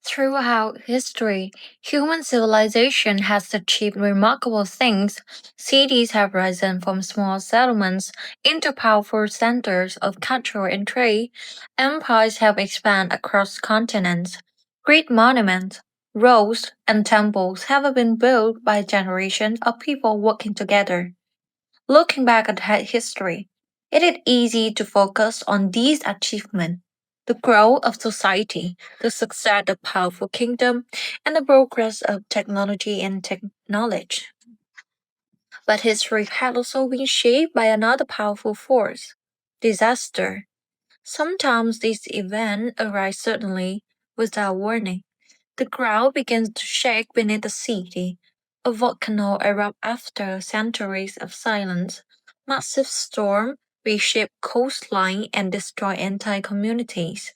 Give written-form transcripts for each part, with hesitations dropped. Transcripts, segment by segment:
Throughout history, human civilization has achieved remarkable things. Cities have risen from small settlements into powerful centers of culture and trade. Empires have expanded across continents. Great monuments, roads, and temples have been built by generations of people working together. Looking back at history, it is easy to focus on these achievements: the growth of society, the success of powerful kingdom, and the progress of technology and knowledge. But history has also been shaped by another powerful force: disaster. Sometimes these events arise suddenly without warning. The ground begins to shake beneath the city. A volcano erupts after centuries of silence. Massive storm reshape coastline and destroy entire communities.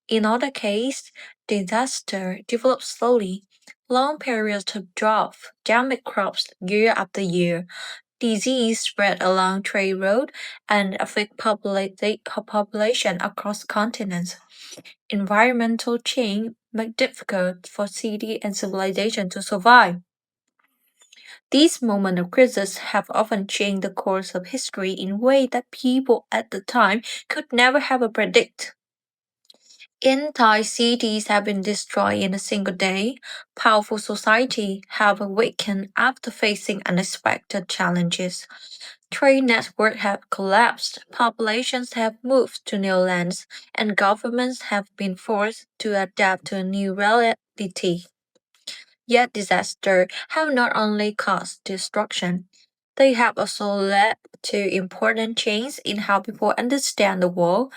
In other cases, disaster develops slowly. Long periods of drought damage crops year after year. Disease spread along trade routes and affect population across continents. Environmental change make it difficult for city and civilization to survive. These moments of crisis have often changed the course of history in ways that people at the time could never have predicted. Entire cities have been destroyed in a single day. Powerful society have awakened after facing unexpected challenges. Trade networks have collapsed, populations have moved to new lands, and governments have been forced to adapt to a new reality. Yet disasters have not only caused destruction, they have also led to important changes in how people understand the world.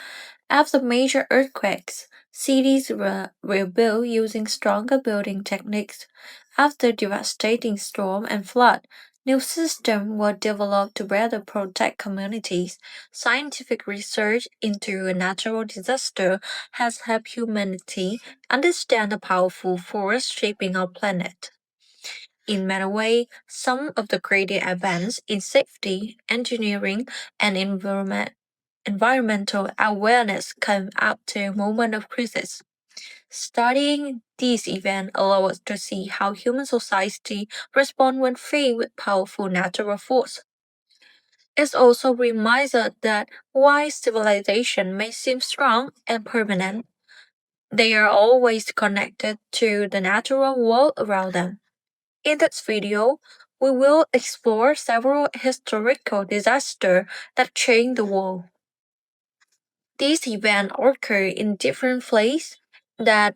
After major earthquakes, cities were rebuilt using stronger building techniques. After devastating storm and flood, new systems were developed to better protect communities. Scientific research into a natural disaster has helped humanity understand the powerful force shaping our planet. In many ways, some of the greatest advances in safety, engineering, and environmental awareness came after a moment of crisis. Studying these events allows us to see how human society respond when faced with powerful natural force. It also reminds us that while civilization may seem strong and permanent, they are always connected to the natural world around them. In this video, we will explore several historical disasters that changed the world. These events occur in different places that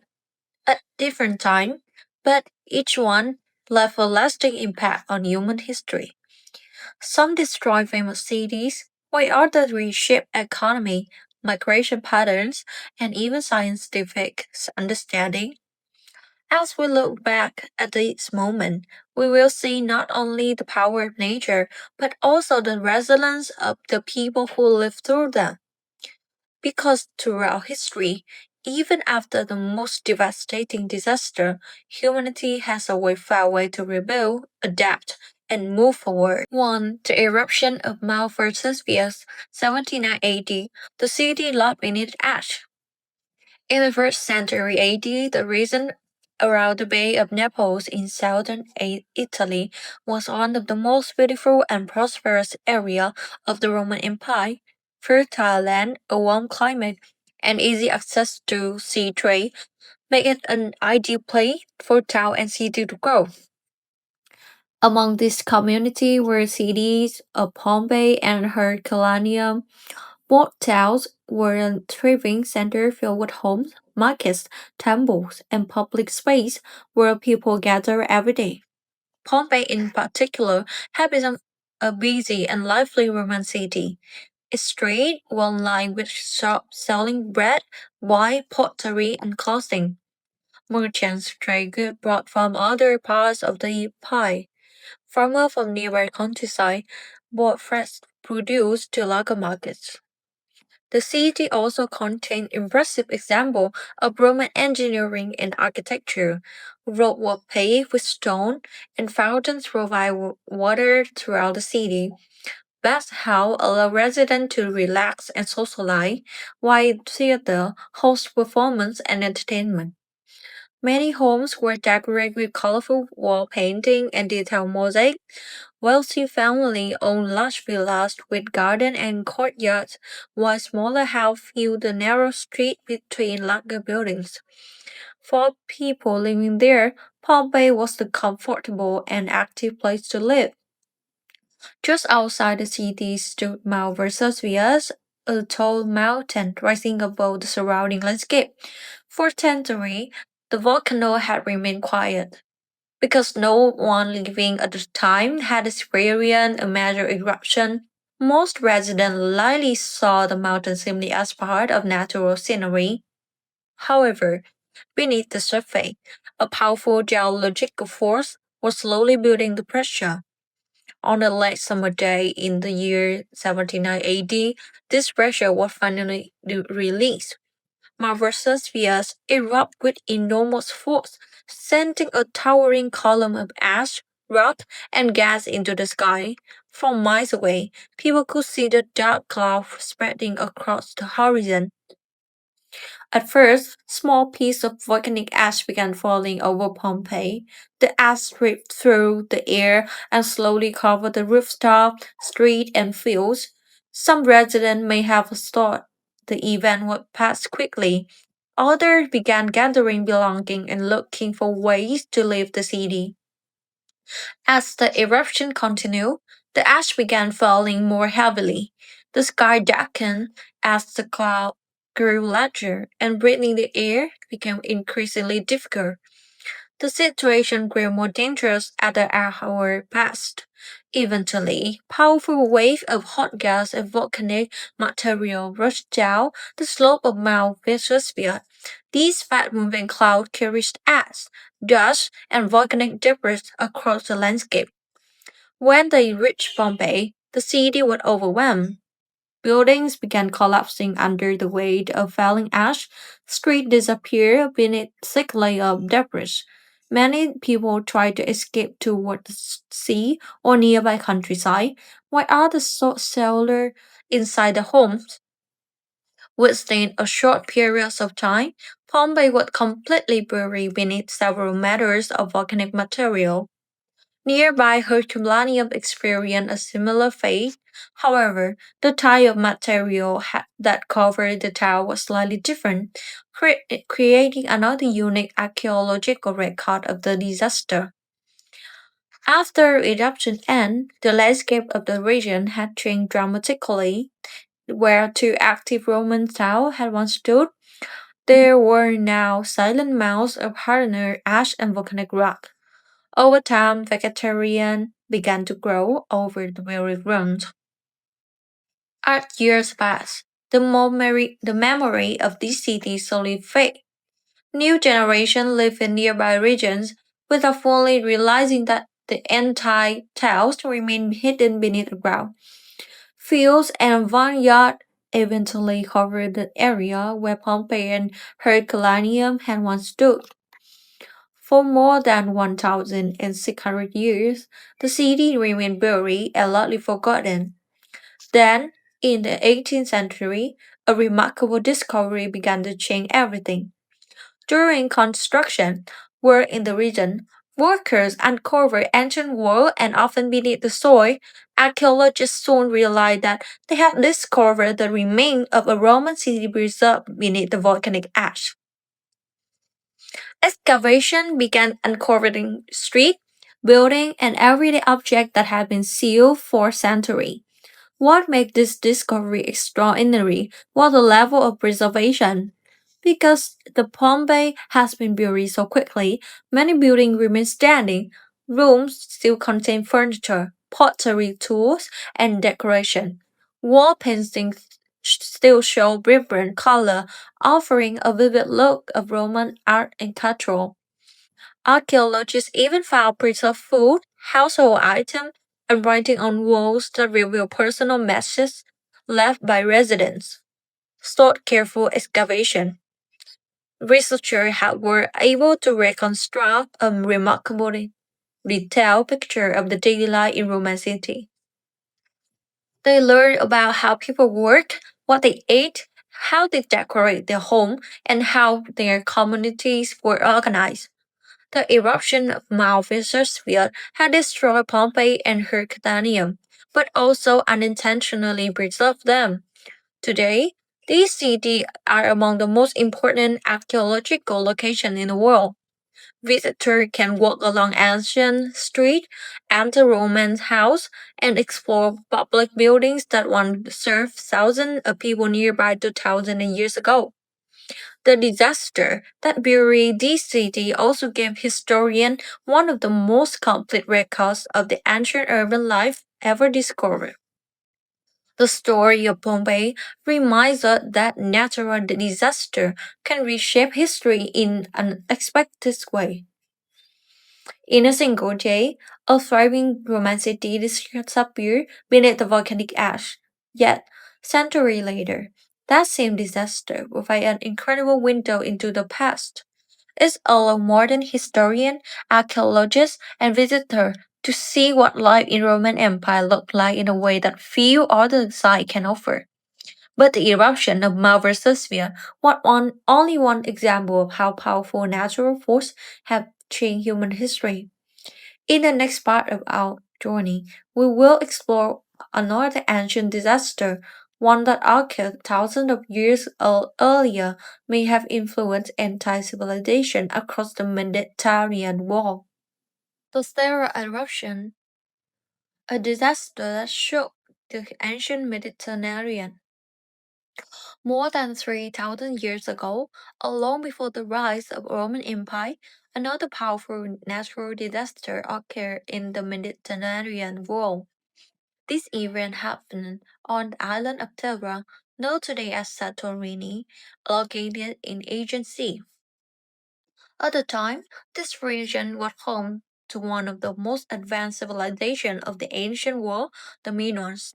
at different time, but each one left a lasting impact on human history. Some destroy famous cities, while others reshape economy, migration patterns, and even scientific understanding. As we look back at this moment, we will see not only the power of nature, but also the resilience of the people who lived through them. Because throughout history, even after the most devastating disaster, humanity has always found a way to rebuild, adapt, and move forward. 1. The eruption of Mount Vesuvius, 79 AD, the city locked beneath ash. In the 1st century AD, the region around the Bay of Naples in southern Italy was one of the most beautiful and prosperous areas of the Roman Empire. Fertile land, a warm climate, and easy access to sea trade make it an ideal place for town and city to grow. Among these communities were cities of Pompeii and Herculaneum. Both towns were a thriving center filled with homes, markets, temples, and public space where people gather every day. Pompeii, in particular, had become a busy and lively Roman city. Its streets were lined with shops selling bread, wine, pottery, and clothing. Merchants trade goods brought from other parts of the empire. Farmers from nearby countryside brought fresh produce to local markets. The city also contained impressive examples of Roman engineering and architecture. Roads were paved with stone, and fountains provide water throughout the city. Bathhouses allow residents to relax and socialize, while theater hosts performance and entertainment. Many homes were decorated with colorful wall painting and detailed mosaic. Wealthy families owned large villas with garden and courtyards, while smaller houses filled the narrow street between larger buildings. For people living there, Pompeii was the comfortable and active place to live. Just outside the city stood Mount Vesuvius, a tall mountain rising above the surrounding landscape. For centuries, the volcano had remained quiet because no one living at the time had experienced a major eruption. Most residents likely saw the mountain simply as part of natural scenery. However, beneath the surface, a powerful geological force was slowly building the pressure. On a late summer day in the year 79 AD, this pressure was finally released. Marvelous spheres erupt with enormous force, sending a towering column of ash, rock, and gas into the sky. From miles away, people could see the dark cloud spreading across the horizon. At first, small pieces of volcanic ash began falling over Pompeii. The ash ripped through the air and slowly covered the rooftop, street, and fields. Some residents may have thought the event would pass quickly. Others began gathering belongings and looking for ways to leave the city. As the eruption continued, the ash began falling more heavily. The sky darkened as the cloud grew larger, and breathing the air became increasingly difficult. The situation grew more dangerous as the hour passed. Eventually, powerful waves of hot gas and volcanic material rushed down the slope of Mount Vesuvius. These fast-moving clouds carried ash, dust, and volcanic debris across the landscape. When they reached Pompeii, the city was overwhelmed. Buildings began collapsing under the weight of falling ash. Streets disappeared beneath thick layers of debris. Many people tried to escape toward the sea or nearby countryside, while others sought shelter inside the homes. Within a short period of time, Pompeii was completely buried beneath several meters of volcanic material. Nearby Herculaneum experienced a similar fate. However, the type of material that covered the tower was slightly different, creating another unique archaeological record of the disaster. After eruption ended, the landscape of the region had changed dramatically. Where two active Roman towers had once stood, there were now silent mounds of hardened ash and volcanic rock. Over time, vegetarian began to grow over the very ground. As years passed, the memory of this city slowly faded. New generations live in nearby regions without fully realizing that the entire towns remain hidden beneath the ground. Fields and vineyards eventually covered the area where Pompeii and Herculaneum had once stood. For more than 1,600 years, the city remained buried and largely forgotten. Then, in the 18th century, a remarkable discovery began to change everything. During construction work in the region, workers uncovered ancient walls and often beneath the soil. Archaeologists soon realized that they had discovered the remains of a Roman city preserved beneath the volcanic ash. Excavation began uncovering street, building, and everyday objects that had been sealed for centuries. What made this discovery extraordinary was the level of preservation. Because the Pompeii has been buried so quickly, many buildings remain standing. Rooms still contain furniture, pottery tools, and decoration. Wall paintings still show vibrant color, offering a vivid look of Roman art and culture. Archaeologists even found preserved food, household items, and writing on walls that reveal personal messages left by residents. Through careful excavation, researchers were able to reconstruct a remarkably detailed picture of the daily life in Roman city. They learned about how people worked, what they ate, how they decorate their home, and how their communities were organized. The eruption of Mount Vesuvius had destroyed Pompeii and Herculaneum, but also unintentionally preserved them. Today, these cities are among the most important archaeological locations in the world. Visitors can walk along ancient streets, enter Roman house, and explore public buildings that once served thousands of people nearby 2,000 years ago. The disaster that buried this city also gave historians one of the most complete records of the ancient urban life ever discovered. The story of Pompeii reminds us that natural disaster can reshape history in an unexpected way. In a single day, a thriving Roman city disappeared beneath the volcanic ash. Yet, centuries later, that same disaster provided an incredible window into the past. It allows modern historians, archaeologists, and visitors to see what life in Roman Empire looked like in a way that few other sites can offer. But the eruption of Mount Vesuvius was only one example of how powerful natural forces have changed human history. In the next part of our journey, we will explore another ancient disaster, one that occurred thousands of years earlier may have influenced entire civilization across the Mediterranean world. The Thera eruption, a disaster that shook the ancient Mediterranean. More than 3,000 years ago, long before the rise of Roman Empire, another powerful natural disaster occurred in the Mediterranean world. This event happened on the island of Thera, known today as Santorini, located in Aegean Sea. At the time, this region was home to one of the most advanced civilizations of the ancient world, the Minoans.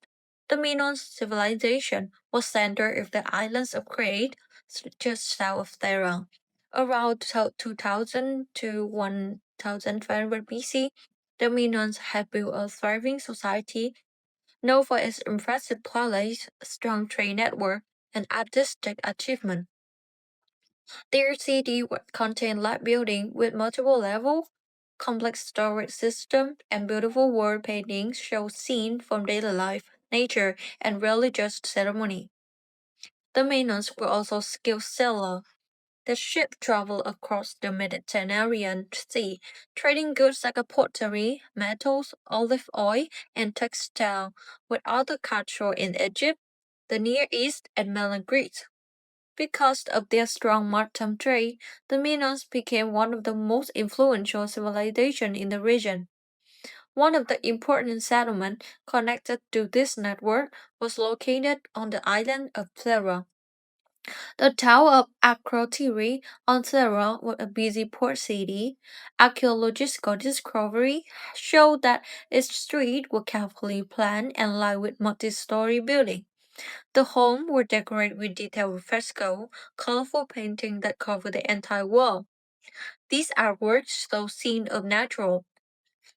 The Minoan civilization was centered in the islands of Crete, just south of Thera. Around 2000 to 1500 BC, the Minoans had built a thriving society known for its impressive palace, strong trade network, and artistic achievement. Their city would contain large buildings with multiple levels, complex storage system, and beautiful wall paintings show scenes from daily life, nature, and religious ceremony. The Minoans were also skilled sailors. The ship traveled across the Mediterranean Sea, trading goods like pottery, metals, olive oil, and textile with other cultures in Egypt, the Near East, and Middle Greece. Because of their strong maritime trade, the Minoans became one of the most influential civilizations in the region. One of the important settlements connected to this network was located on the island of Thera. The town of Akrotiri on Thera was a busy port city. Archaeological discovery showed that its streets were carefully planned and lined with multi-story buildings. The homes were decorated with detailed fresco, colorful painting that covered the entire wall. These artworks show scenes of natural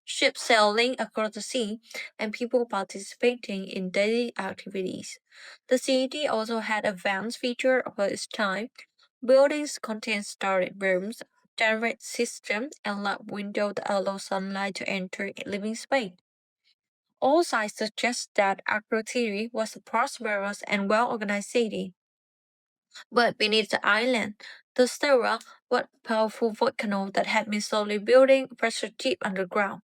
ships sailing across the sea and people participating in daily activities. The city also had advanced features of its time. Buildings contain storage rooms, direct systems, and large windows that allow sunlight to enter living space. All signs suggest that Akrotiri was a prosperous and well-organized city. But beneath the island, the Thera was a powerful volcano that had been slowly building pressure deep underground.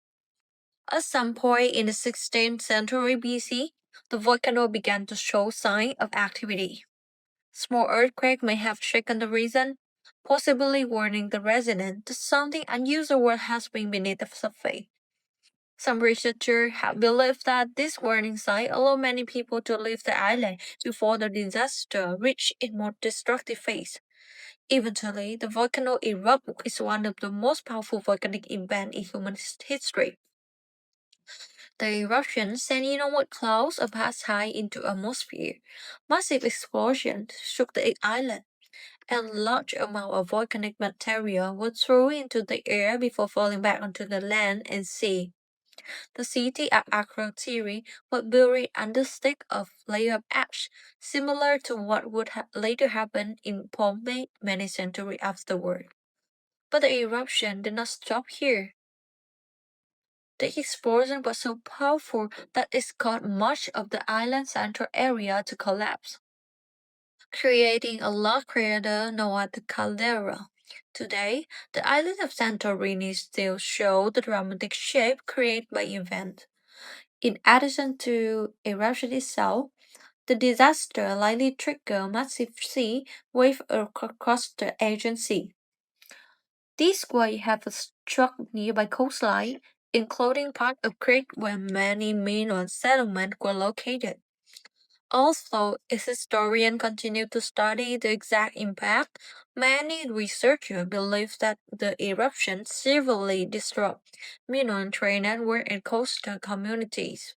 At some point in the 16th century BC, the volcano began to show signs of activity. Small earthquakes may have shaken the region, possibly warning the residents that something unusual has been beneath the surface. Some researchers have believed that this warning sign allowed many people to leave the island before the disaster reached its more destructive phase. Eventually, the volcano erupted is one of the most powerful volcanic events in human history. The eruption sent inward clouds of ash high into the atmosphere. Massive explosions shook the island, and large amounts of volcanic material were thrown into the air before falling back onto the land and sea. The city at Akrotiri was buried under thick of layer of ash, similar to what would later happen in Pompeii many centuries afterward. But the eruption did not stop here. The explosion was so powerful that it caused much of the island's central area to collapse, creating a large crater known as the caldera. Today, the island of Santorini still shows the dramatic shape created by event. In addition to eruption itself, the disaster likely triggered massive sea waves across the Aegean Sea. These waves have struck nearby coastline, including part of Crete where many Minoan settlements were located. Although its historians continue to study the exact impact, many researchers believe that the eruption severely disrupted Minoan trade network and coastal communities.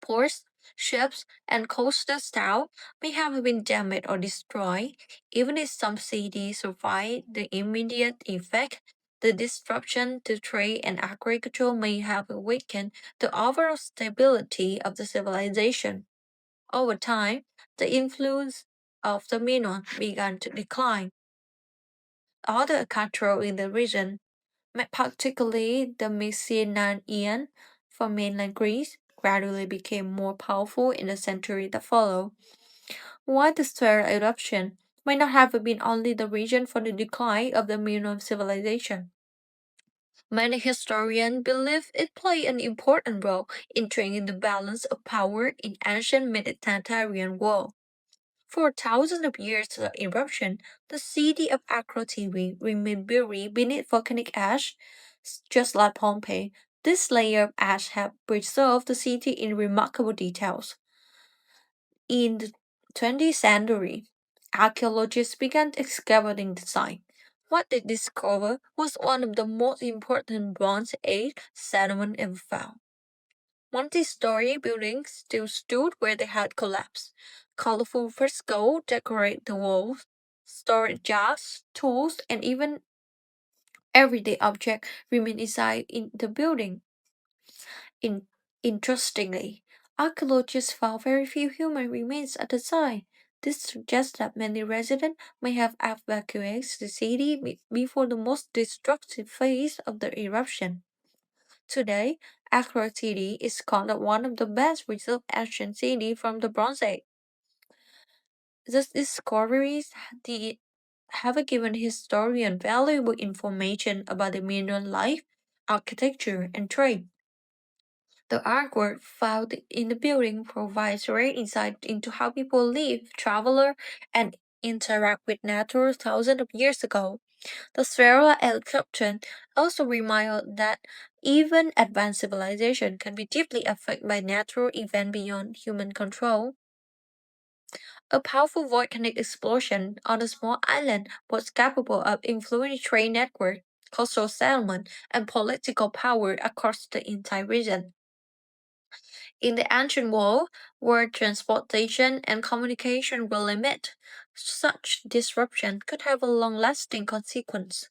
Ports, ships, and coastal towns may have been damaged or destroyed. Even if some cities survived the immediate effect, the disruption to trade and agriculture may have weakened the overall stability of the civilization. Over time, the influence of the Minoan began to decline. Other cultures in the region, particularly the Mycenaean from mainland Greece, gradually became more powerful in the century that followed. While the Thera eruption might not have been only the reason for the decline of the Minoan civilization, many historians believe it played an important role in changing the balance of power in ancient Mediterranean world. For thousands of years after the eruption, the city of Akrotiri remained buried beneath volcanic ash, just like Pompeii. This layer of ash has preserved the city in remarkable details. In the 20th century, archaeologists began excavating the site. What they discovered was one of the most important Bronze Age settlements ever found. Multi-story buildings still stood where they had collapsed. Colorful frescoes decorate the walls. Storage jars, tools, and even everyday objects remain inside in the building. In, Interestingly, archaeologists found very few human remains at the site. This suggests that many residents may have evacuated the city before the most destructive phase of the eruption. Today, Accra City is called one of the best preserved ancient cities from the Bronze Age. These discoveries the, have given historians valuable information about the Minoan life, architecture, and trade. The artwork found in the building provides great insight into how people live, travel, and interact with nature thousands of years ago. The Thera eruption also reminds us that even advanced civilization can be deeply affected by natural events beyond human control. A powerful volcanic explosion on a small island was capable of influencing trade network, coastal settlement, and political power across the entire region. In the ancient world, where transportation and communication were limited, such disruption could have a long-lasting consequence.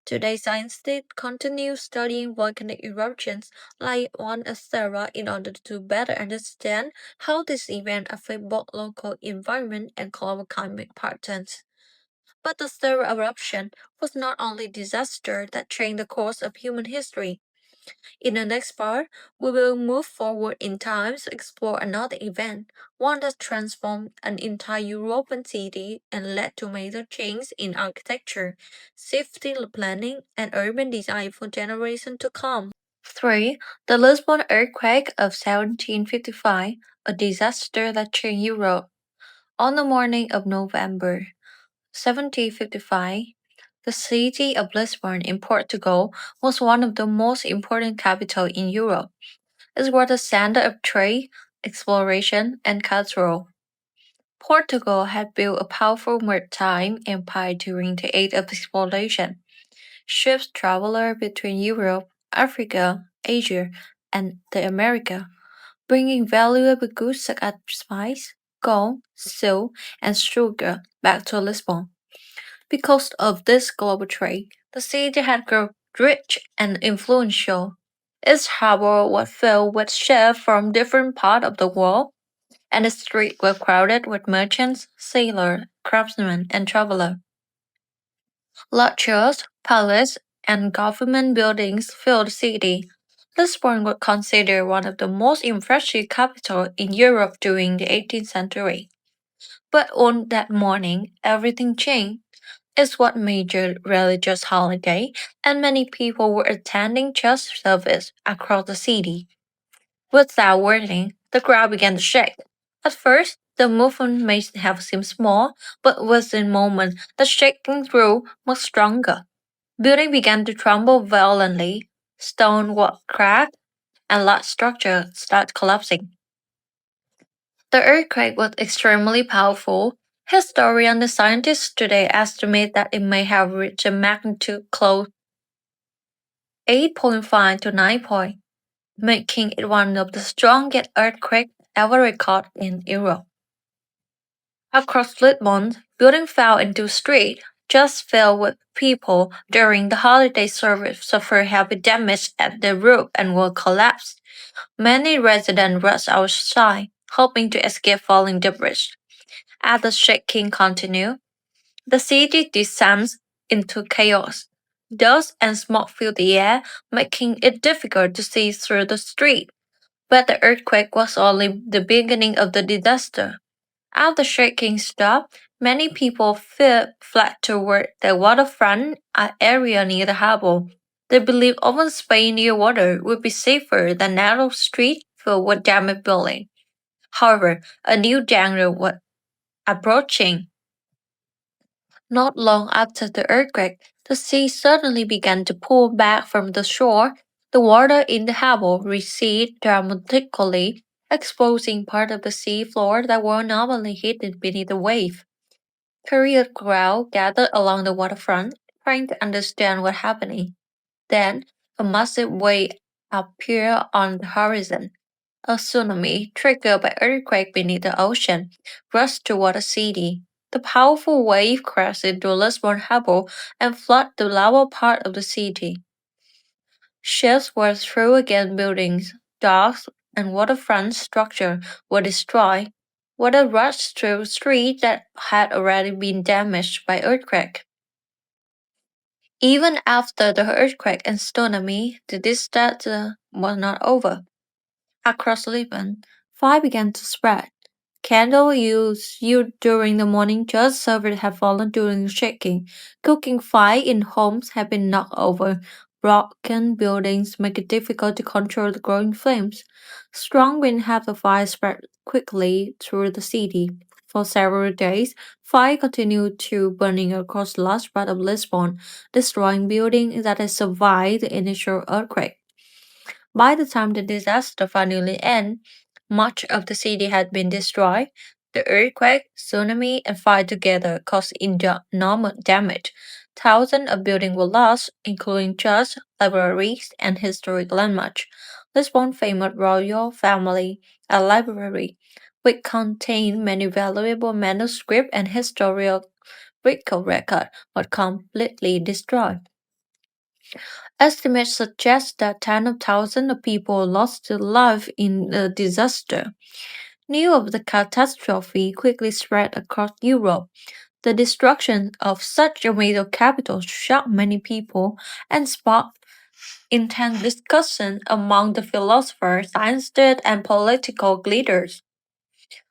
Today, scientists continue studying volcanic eruptions like one at Thera in order to better understand how this event affect both local environment and global climate patterns. But the Thera eruption was not only disaster that changed the course of human history. In the next part, we will move forward in time to explore another event, one that transformed an entire European city and led to major changes in architecture, safety planning, and urban design for generations to come. 3. The Lisbon earthquake of 1755, a disaster that changed Europe. On the morning of November 1755, the city of Lisbon in Portugal was one of the most important capitals in Europe. It was the center of trade, exploration, and culture. Portugal had built a powerful maritime empire during the age of exploration. Ships traveled between Europe, Africa, Asia, and the Americas, bringing valuable goods such as spice, gold, silk, and sugar back to Lisbon. Because of this global trade, the city had grown rich and influential. Its harbor was filled with ships from different parts of the world, and the streets were crowded with merchants, sailors, craftsmen, and travelers. Large churches, palaces, and government buildings filled the city. Lisbon was considered one of the most impressive capitals in Europe during the 18th century. But on that morning, everything changed. It was a major religious holiday, and many people were attending church service across the city. Without warning, the crowd began to shake. At first, the movement may have seemed small, but within moments, the shaking grew much stronger. Buildings began to tremble violently, stone walls cracked, and large structures started collapsing. The earthquake was extremely powerful. Historians and scientists today estimate that it may have reached a magnitude close 8.5 to 9 point, making it one of the strongest earthquakes ever recorded in Europe. Across Lisbon, buildings fell into streets, just filled with people during the holiday service suffered heavy damage at the roof and were collapsed. Many residents rushed outside, hoping to escape falling debris. As the shaking continued, the city descends into chaos. Dust and smoke filled the air, making it difficult to see through the street. But the earthquake was only the beginning of the disaster. As the shaking stopped, many people fled toward the waterfront area near the harbor. They believed open space near water would be safer than narrow streets filled with damaged buildings. However, a new danger was approaching. Not long after the earthquake, the sea suddenly began to pull back from the shore. The water in the harbor receded dramatically, exposing part of the sea floor that were normally hidden beneath the wave. Curious crowd gathered along the waterfront, trying to understand what happening. Then, a massive wave appeared on the horizon. A tsunami, triggered by earthquake beneath the ocean, rushed toward the city. The powerful wave crashed into Lisbon harbor and flooded the lower part of the city. Ships were thrown against buildings, docks, and waterfront structures were destroyed. Water rushed through streets that had already been damaged by earthquake. Even after the earthquake and tsunami, the disaster was not over. Across Lisbon, fire began to spread. Candle used during the morning church service had fallen during the shaking. Cooking fire in homes had been knocked over. Broken buildings make it difficult to control the growing flames. Strong wind had the fire spread quickly through the city. For several days, fire continued to burning across large part of Lisbon, destroying buildings that had survived the initial earthquake. By the time the disaster finally ended, much of the city had been destroyed. The earthquake, tsunami, and fire together caused enormous damage. Thousands of buildings were lost, including churches, libraries, and historic landmarks. Lisbon's famous royal family, a library, which contained many valuable manuscripts and historical records, was completely destroyed. Estimates suggest that tens of thousands of people lost their lives in the disaster. News of the catastrophe quickly spread across Europe. The destruction of such a major capital shocked many people and sparked intense discussion among the philosophers, scientists, and political leaders.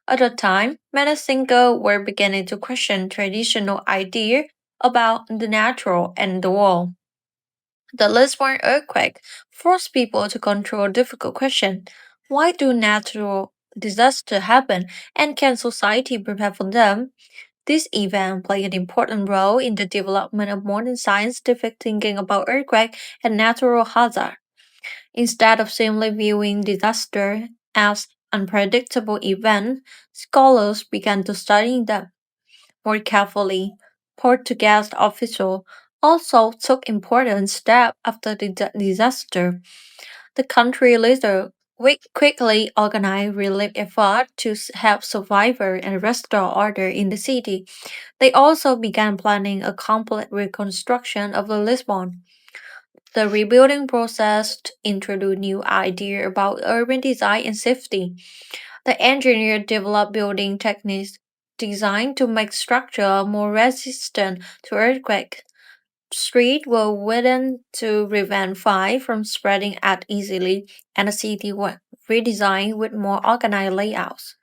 At the time, many thinkers were beginning to question traditional ideas about the natural and the world. The Lisbon earthquake forced people to control difficult questions. Why do natural disasters happen and can society prepare for them? This event played an important role in the development of modern scientific thinking about earthquake and natural hazard. Instead of simply viewing disaster as unpredictable events, scholars began to study them more carefully. Portuguese officials also took important steps after the disaster. The country leader quickly organized relief efforts to help survivors and restore order in the city. They also began planning a complete reconstruction of the Lisbon. The rebuilding process introduced new ideas about urban design and safety. The engineer developed building techniques designed to make structure more resistant to earthquake. Streets were widened to prevent fire from spreading out easily, and the city was redesigned with more organized layouts.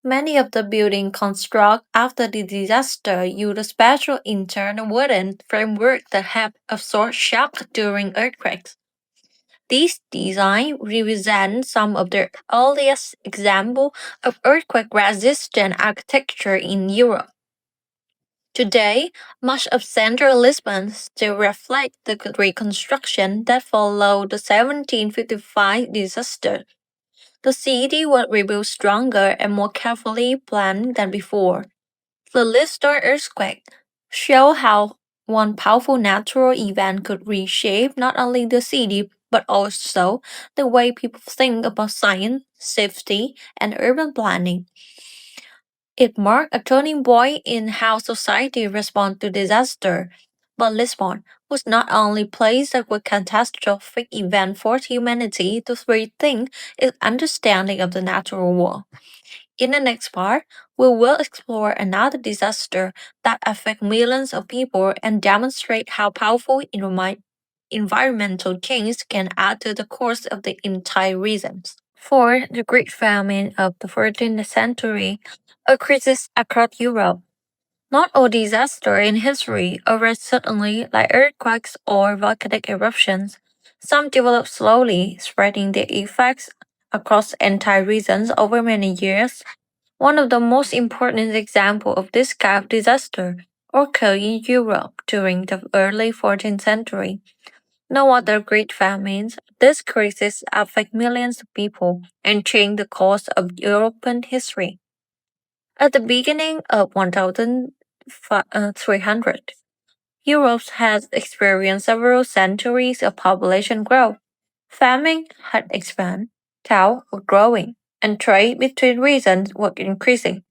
Many of the buildings constructed after the disaster used a special internal wooden framework that have absorbed shock during earthquakes. These designs represent some of the earliest examples of earthquake-resistant architecture in Europe. Today, much of central Lisbon still reflects the reconstruction that followed the 1755 disaster. The city was rebuilt stronger and more carefully planned than before. The Lisbon earthquake showed how one powerful natural event could reshape not only the city but also the way people think about science, safety, and urban planning. It marked a turning point in how society responds to disaster. But Lisbon was not only a place that was catastrophic event forced humanity to rethink its understanding of the natural world. In the next part, we will explore another disaster that affects millions of people and demonstrate how powerful environmental change can add to the course of the entire region. For the Great Famine of the 14th century, a crisis across Europe. Not all disasters in history occur suddenly like earthquakes or volcanic eruptions. Some develop slowly, spreading their effects across entire regions over many years. One of the most important examples of this kind of disaster occurred in Europe during the early 14th century. No other great famines, this crisis affected millions of people and changed the course of European history. At the beginning of 1300, Europe has experienced several centuries of population growth. Famine had expanded, towns were growing, and trade between regions was increasing.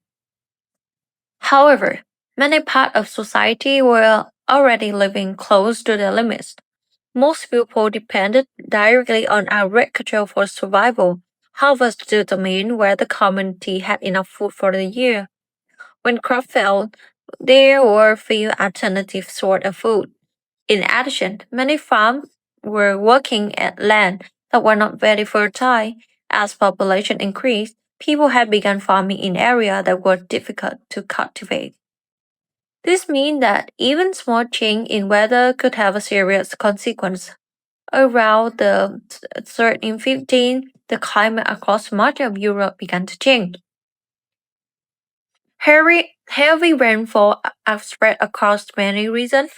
However, many parts of society were already living close to their limits. Most people depended directly on agriculture for survival. Harvest determined where the community had enough food for the year. When crop failed, there were few alternative sources of food. In addition, many farms were working at land that were not very fertile. As population increased, people had begun farming in areas that were difficult to cultivate. This means that even small change in weather could have a serious consequence. Around the 1315, the climate across much of Europe began to change. Heavy rainfall spread across many regions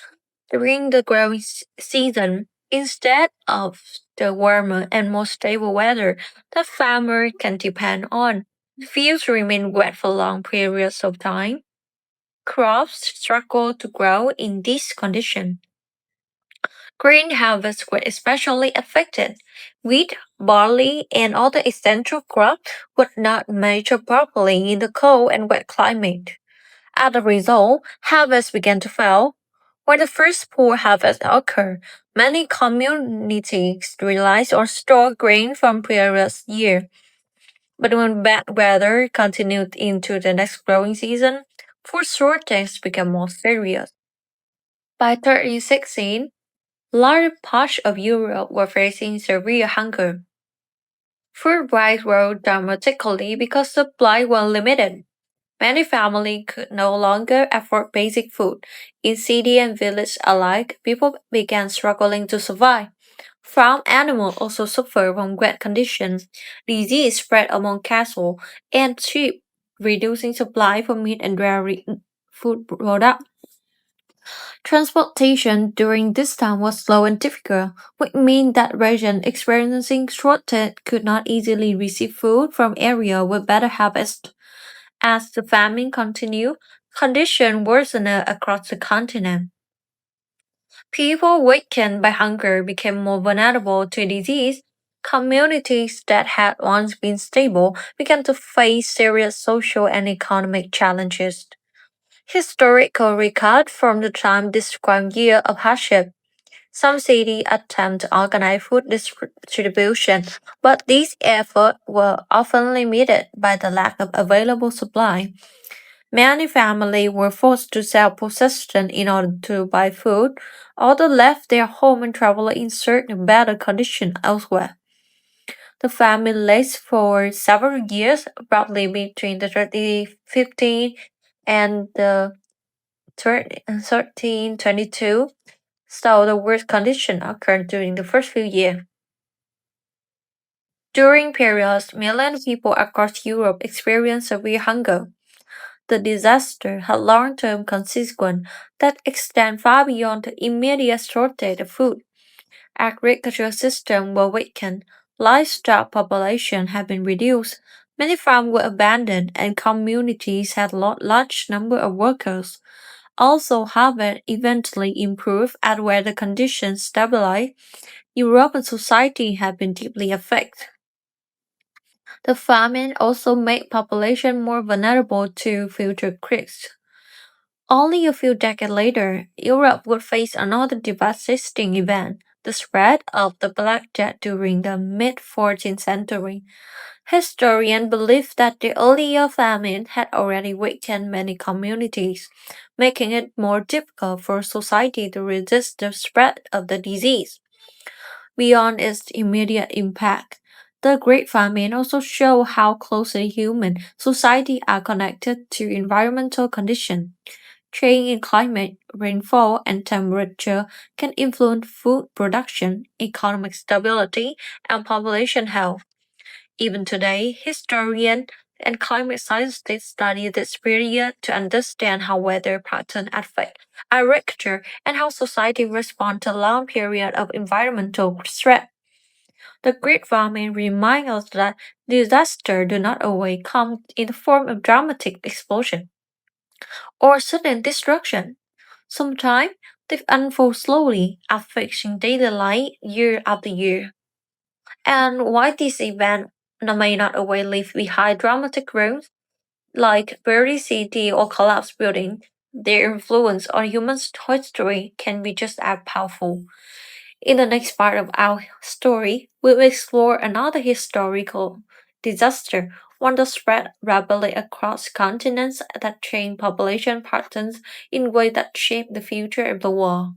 during the growing season instead of the warmer and more stable weather that farmers can depend on. Fields remain wet for long periods of time. Crops struggle to grow in these conditions. Grain harvests were especially affected. Wheat, barley, and other essential crops were not matured properly in the cold and wet climate. As a result, harvests began to fail. When the first poor harvest occurred, many communities relied on stored grain from previous year. But when bad weather continued into the next growing season, food shortages became more serious. By 1316, large parts of Europe were facing severe hunger. Food prices rose dramatically because supply was limited. Many families could no longer afford basic food. In city and village alike, people began struggling to survive. Farm animals also suffered from wet conditions. Disease spread among cattle and sheep, reducing supply for meat and dairy food products. Transportation during this time was slow and difficult, which meant that regions experiencing shortage could not easily receive food from areas with better harvest. As the famine continued, conditions worsened across the continent. People weakened by hunger became more vulnerable to disease. Communities that had once been stable began to face serious social and economic challenges. Historical records from the time describe years of hardship. Some cities attempt to organize food distribution, but these efforts were often limited by the lack of available supply. Many families were forced to sell possessions in order to buy food, others left their home and traveled in search of better conditions elsewhere. The famine lasted for several years, probably between the 1315 and the 1322, so the worst condition occurred during the first few years. During periods, millions of people across Europe experienced severe hunger. The disaster had long-term consequences that extend far beyond the immediate shortage of food. Agricultural systems were weakened, livestock population had been reduced, many farms were abandoned, and communities had lost large number of workers. Also, harvest eventually improved, and where the conditions stabilized, European society had been deeply affected. The famine also made population more vulnerable to future crises. Only a few decades later, Europe would face another devastating event, the spread of the Black Death during the mid 14th century. Historians believe that the earlier famine had already weakened many communities, making it more difficult for society to resist the spread of the disease. Beyond its immediate impact, the Great Famine also showed how closely human society are connected to environmental conditions. Change in climate, rainfall, and temperature can influence food production, economic stability, and population health. Even today, historians and climate scientists study this period to understand how weather patterns affect agriculture and how society responds to long periods of environmental threat. The Great Famine reminds us that disaster do not always come in the form of dramatic explosion or sudden destruction. Sometimes they unfold slowly, affecting daily life year after year. And why this event may not always leave behind dramatic ruins, like buried city or collapsed building, their influence on human history can be just as powerful. In the next part of our story, we will explore another historical disaster, one that spread rapidly across continents that changed population patterns in ways that shaped the future of the world.